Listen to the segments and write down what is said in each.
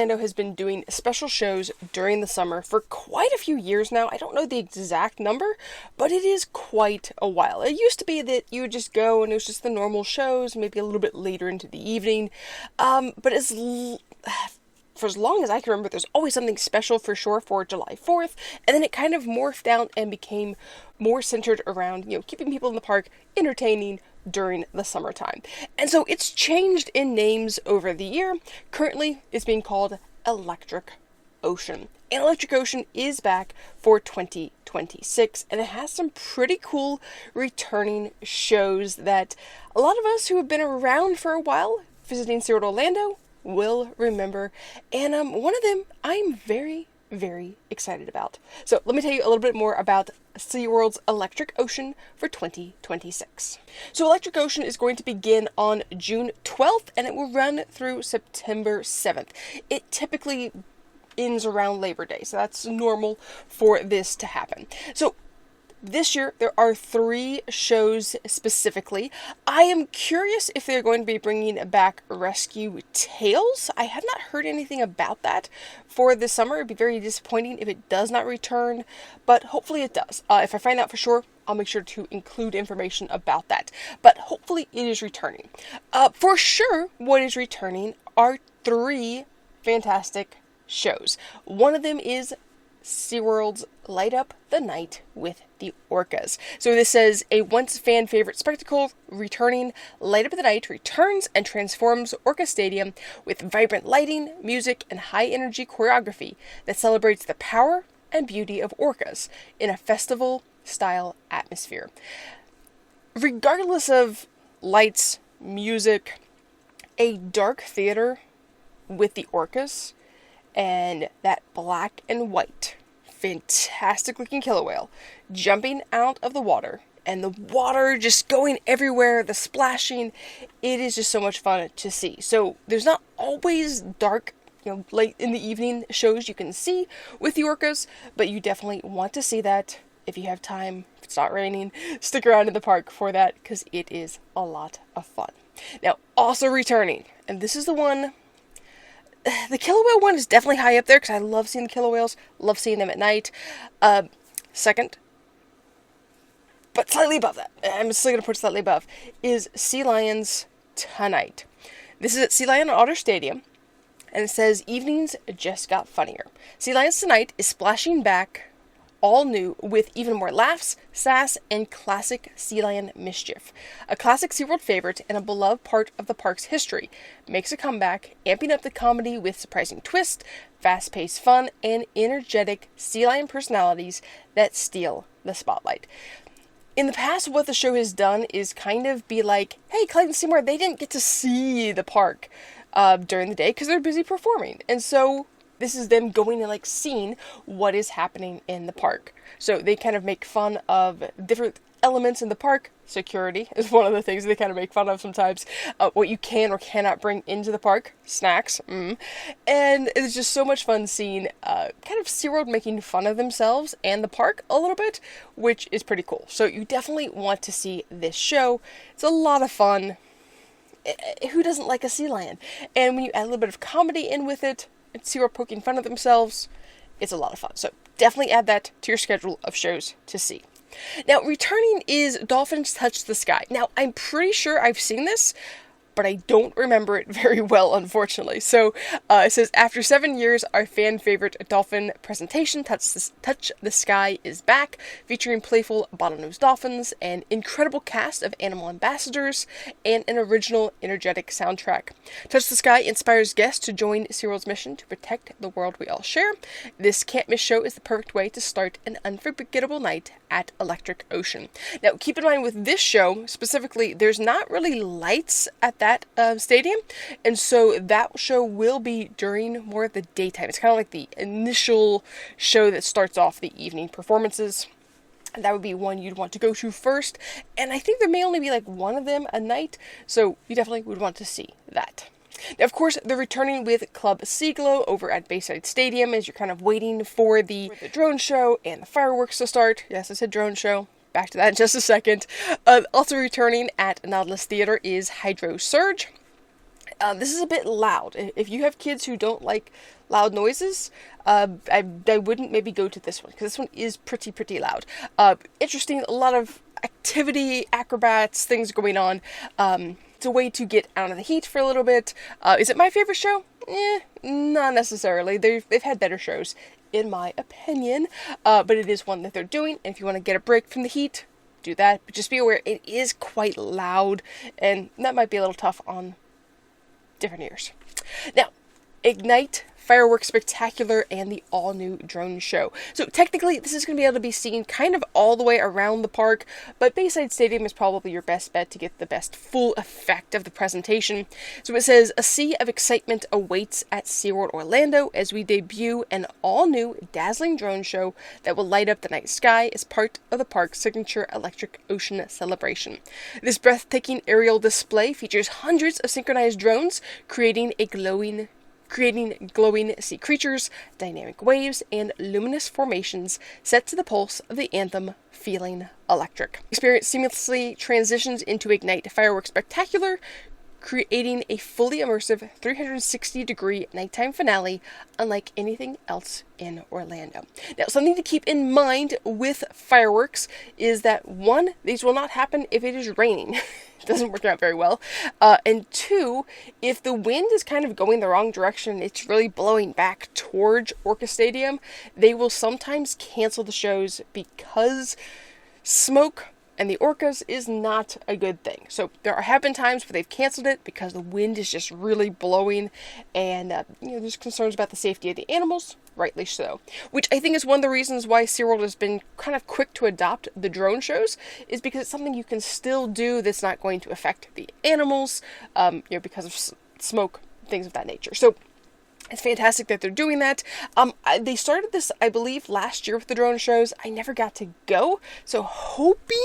Orlando has been doing special shows during the summer for quite a few years now. I don't know the exact number, but it is quite a while. It used to be that you would just go and it was just the normal shows, maybe a little bit later into the evening. But for as long as I can remember, there's always something special for sure for July 4th, and then it kind of morphed out and became more centered around, keeping people in the park entertaining during the summertime. And so it's changed in names over the year. Currently, it's being called Electric Ocean. And Electric Ocean is back for 2026, and it has some pretty cool returning shows that a lot of us who have been around for a while visiting SeaWorld Orlando will remember, and one of them I'm very, very excited about. So let me tell you a little bit more about SeaWorld's Electric Ocean for 2026. So Electric Ocean is going to begin on June 12th, and it will run through September 7th. It typically ends around Labor Day, so that's normal for this to happen. So this year, there are 3 shows specifically. I am curious if they're going to be bringing back Rescue Tales. I have not heard anything about that for this summer. It'd be very disappointing if it does not return, but hopefully it does. If I find out for sure, I'll make sure to include information about that. But hopefully it is returning. For sure, what is returning are 3 fantastic shows. One of them is SeaWorld's Light Up the Night with the Orcas. So this says a once fan favorite spectacle returning. Light Up the Night returns and transforms Orca Stadium with vibrant lighting, music, and high energy choreography that celebrates the power and beauty of orcas in a festival style atmosphere. Regardless of lights, music, a dark theater with the orcas and that black and white, fantastic looking killer whale jumping out of the water and the water just going everywhere, the splashing, it is just so much fun to see. So there's not always dark, late in the evening shows you can see with the orcas, but you definitely want to see that if you have time, if it's not raining, stick around in the park for that because it is a lot of fun. Now, also returning, and this is the one. The killer whale one is definitely high up there because I love seeing the killer whales, love seeing them at night. Second, but slightly above that, I'm still going to put slightly above, is Sea Lions Tonite. This is at Sea Lion Orlando Stadium, and it says, evenings just got funnier. Sea Lions Tonite is splashing back all new with even more laughs, sass, and classic sea lion mischief. A classic SeaWorld favorite and a beloved part of the park's history makes a comeback, amping up the comedy with surprising twists, fast-paced fun, and energetic sea lion personalities that steal the spotlight. In the past, what the show has done is kind of be like, hey, Clyde and Seymour, they didn't get to see the park during the day because they're busy performing. And so this is them going and seeing what is happening in the park. So they kind of make fun of different elements in the park. Security is one of the things they kind of make fun of sometimes. What you can or cannot bring into the park. Snacks. And it's just so much fun seeing kind of SeaWorld making fun of themselves and the park a little bit, which is pretty cool. So you definitely want to see this show. It's a lot of fun. Who doesn't like a sea lion? And when you add a little bit of comedy in with it, and SeaWorld poking fun of themselves, it's a lot of fun. So definitely add that to your schedule of shows to see. Now, returning is Dolphins Touch the Sky. Now, I'm pretty sure I've seen this, but I don't remember it very well, unfortunately. So it says, after 7 years, our fan favorite dolphin presentation, Touch the Sky, is back, featuring playful bottlenose dolphins, an incredible cast of animal ambassadors, and an original, energetic soundtrack. Touch the Sky inspires guests to join SeaWorld's mission to protect the world we all share. This can't-miss show is the perfect way to start an unforgettable night at Electric Ocean. Now, keep in mind with this show, specifically, there's not really lights at that stadium, and so that show will be during more of the daytime. It's kind of like the initial show that starts off the evening performances. That would be one you'd want to go to first, and I think there may only be one of them a night, so you definitely would want to see that. Now, of course, they're returning with Club Seaglow over at Bayside Stadium as you're kind of waiting for the drone show and the fireworks to start. Yes, I said drone show. Back to that in just a second. Also returning at Nautilus Theater is Hydro Surge. This is a bit loud. If you have kids who don't like loud noises, I wouldn't maybe go to this one, because this one is pretty loud. Interesting, a lot of activity, acrobats, things going on. It's a way to get out of the heat for a little bit. Is it my favorite show? Not necessarily. They've had better shows, in my opinion. But it is one that they're doing, and if you want to get a break from the heat, do that. But just be aware, it is quite loud, and that might be a little tough on different ears. Now, Ignite, Fireworks Spectacular, and the all-new drone show. So technically, this is going to be able to be seen kind of all the way around the park, but Bayside Stadium is probably your best bet to get the best full effect of the presentation. So it says, a sea of excitement awaits at SeaWorld Orlando as we debut an all-new dazzling drone show that will light up the night sky as part of the park's signature electric ocean celebration. This breathtaking aerial display features hundreds of synchronized drones, creating glowing sea creatures, dynamic waves, and luminous formations set to the pulse of the anthem, Feeling Electric. Experience seamlessly transitions into Ignite Fireworks Spectacular, creating a fully immersive 360-degree nighttime finale unlike anything else in Orlando. Now, something to keep in mind with fireworks is that, one, these will not happen if it is raining. It doesn't work out very well. And two, if the wind is kind of going the wrong direction, it's really blowing back towards Orca Stadium, they will sometimes cancel the shows because smoke and the orcas is not a good thing. So there have been times where they've canceled it because the wind is just really blowing, and there's concerns about the safety of the animals, rightly so. Which I think is one of the reasons why SeaWorld has been kind of quick to adopt the drone shows, is because it's something you can still do that's not going to affect the animals, because of smoke, things of that nature. So it's fantastic that they're doing that. They started this, I believe, last year with the drone shows. I never got to go, so hoping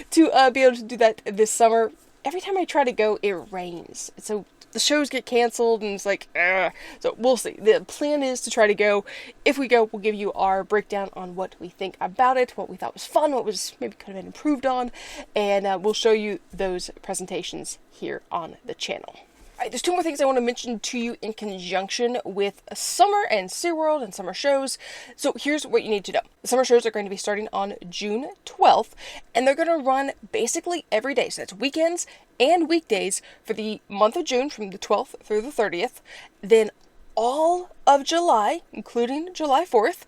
to be able to do that this summer. Every time I try to go, it rains. So the shows get canceled, and it's like, ugh. So we'll see. The plan is to try to go. If we go, we'll give you our breakdown on what we think about it, what we thought was fun, what was maybe could have been improved on, and we'll show you those presentations here on the channel. Alright, there's two more things I want to mention to you in conjunction with summer and SeaWorld and summer shows. So here's what you need to know. The summer shows are going to be starting on June 12th, and they're going to run basically every day. So that's weekends and weekdays for the month of June, from the 12th through the 30th. Then all of July, including July 4th,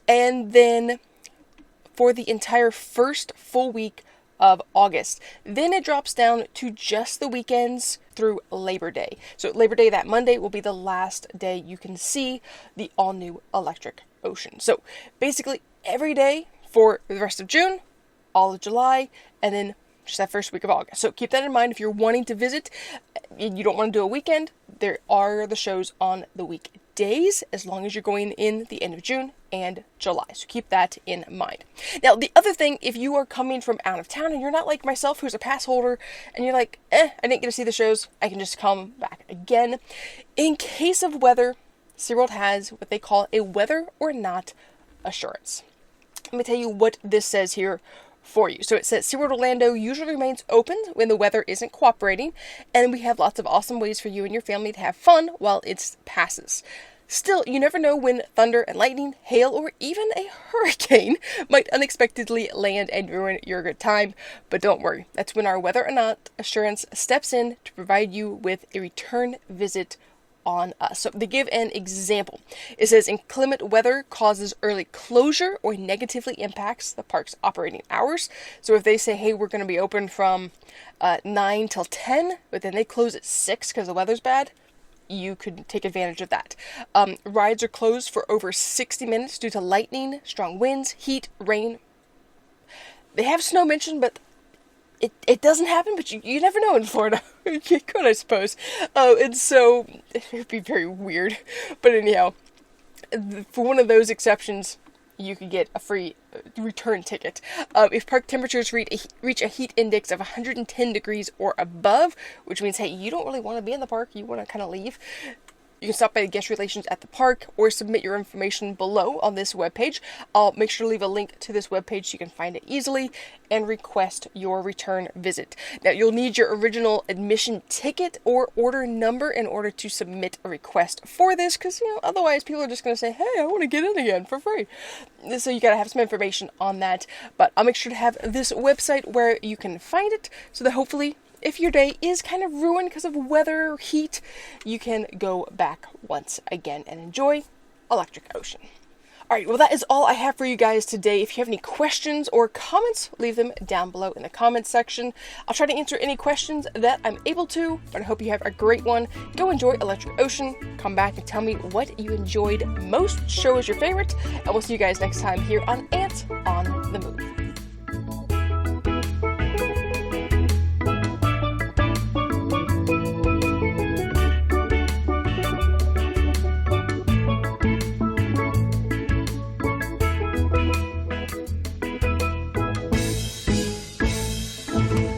and then for the entire first full week of August. Then it drops down to just the weekends through Labor Day. So Labor Day, that Monday, will be the last day you can see the all-new electric ocean. So basically every day for the rest of June, all of July, and then just that first week of August. So keep that in mind if you're wanting to visit and you don't want to do a weekend. There are the shows on the weekdays, as long as you're going in the end of June and July. So keep that in mind. Now, the other thing, if you are coming from out of town and you're not like myself, who's a pass holder, and you're like, I didn't get to see the shows, I can just come back again. In case of weather, SeaWorld has what they call a whether or not assurance. Let me tell you what this says here for you. So it says SeaWorld Orlando usually remains open when the weather isn't cooperating, and we have lots of awesome ways for you and your family to have fun while it passes. Still, you never know when thunder and lightning, hail, or even a hurricane might unexpectedly land and ruin your good time. But don't worry, that's when our whether or not assurance steps in to provide you with a return visit on us. So they give an example. It says, inclement weather causes early closure or negatively impacts the park's operating hours. So if they say, hey, we're going to be open from 9 till 10, but then they close at 6 because the weather's bad, you could take advantage of that. Rides are closed for over 60 minutes due to lightning, strong winds, heat, rain. They have snow mentioned, but it doesn't happen, but you never know in Florida. You could, I suppose. And so it would be very weird. But anyhow, for one of those exceptions, you could get a free return ticket. If park temperatures reach a heat index of 110 degrees or above, which means, hey, you don't really want to be in the park, you want to kind of leave, You can stop by the guest relations at the park or submit your information below on this webpage. I'll make sure to leave a link to this webpage so you can find it easily and request your return visit. Now, you'll need your original admission ticket or order number in order to submit a request for this, because otherwise people are just going to say, hey, I want to get in again for free. So you got to have some information on that, but I'll make sure to have this website where you can find it so that hopefully, if your day is kind of ruined because of weather or heat, you can go back once again and enjoy Electric Ocean. Alright, well, that is all I have for you guys today. If you have any questions or comments, leave them down below in the comments section. I'll try to answer any questions that I'm able to, but I hope you have a great one. Go enjoy Electric Ocean. Come back and tell me what you enjoyed most, which show is your favorite, and we'll see you guys next time here on Ant on the Move. Thank you.